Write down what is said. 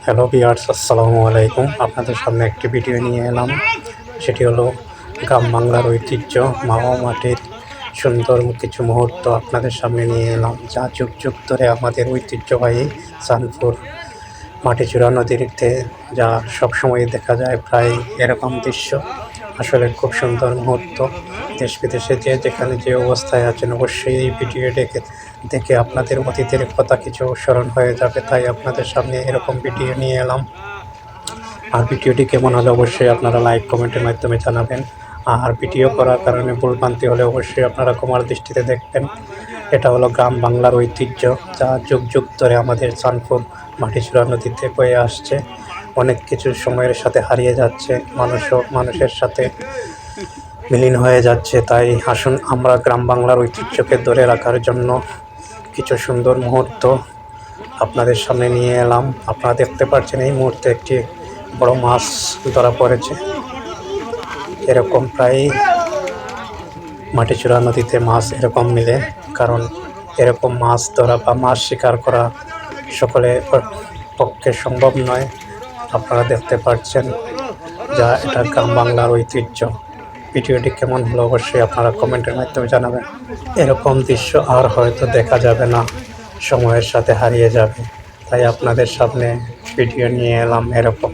Hello viewers, আসসালামু আলাইকুম। আপনাদের সামনে একটি ভিডিও নিয়ে এলাম। সেটি হলো গ্রাম বাংলার ঐতিহ্য মা ও মাটির সুন্দর কিছু মুহূর্ত আপনাদের সামনে নিয়ে এলাম, যা যুগ যুগ ধরে আমাদের ঐতিহ্যবাহী চাঁদপুর মাটিচূড়া নদীতে যা সবসময় দেখা যায় প্রায় এরকম দৃশ্য। আসলে খুব সুন্দর মুহূর্ত। দেশ বিদেশে যে যেখানে যে অবস্থায় আছেন অবশ্যই এই ভিডিও দেখে আপনাদের অতীতের কথা কিছু স্মরণ হয়ে যাবে, তাই আপনাদের সামনে এরকম ভিডিও নিয়ে এলাম। আর ভিডিওটি কেমন হলে অবশ্যই আপনারা লাইক কমেন্টের মাধ্যমে জানাবেন। আর ভিডিও করার কারণে ভুলভ্রান্তি হলে অবশ্যই আপনারা ক্ষমার দৃষ্টিতে দেখবেন। এটা হলো গ্রাম বাংলার ঐতিহ্য, যা যুগ যুগ ধরে আমাদের চাঁদপুর মাটিচূড়া নদীতে বয়ে আসছে। অনেক কিছু সময়ের সাথে হারিয়ে যাচ্ছে, মানুষের সাথে বিলীন হয়ে যাচ্ছে। তাই আসুন আমরা গ্রাম বাংলার ঐতিহ্যকে ধরে রাখার জন্য কিছু সুন্দর মুহূর্ত আপনাদের সামনে নিয়ে এলাম। আপনারা দেখতে পাচ্ছেন এই মুহূর্তে একটি বড় মাছ ধরা পড়েছে। এরকম প্রায় মাটিচূড়া নদীতে মাছ এরকম মিলে, কারণ এরকম মাছ ধরা বা মাছ শিকার করা সকলের পক্ষে সম্ভব নয়। আপনারা দেখতে পাচ্ছেন যা এটা গ্রাম বাংলার ঐতিহ্য। ভিডিওটি কেমন হলো অবশ্যই আপনারা কমেন্টের মাধ্যমে জানাবেন। এরকম দৃশ্য আর হয়তো দেখা যাবে না, সময়ের সাথে হারিয়ে যাবে। তাই আপনাদের সামনে ভিডিও নিয়ে এলাম এরকম।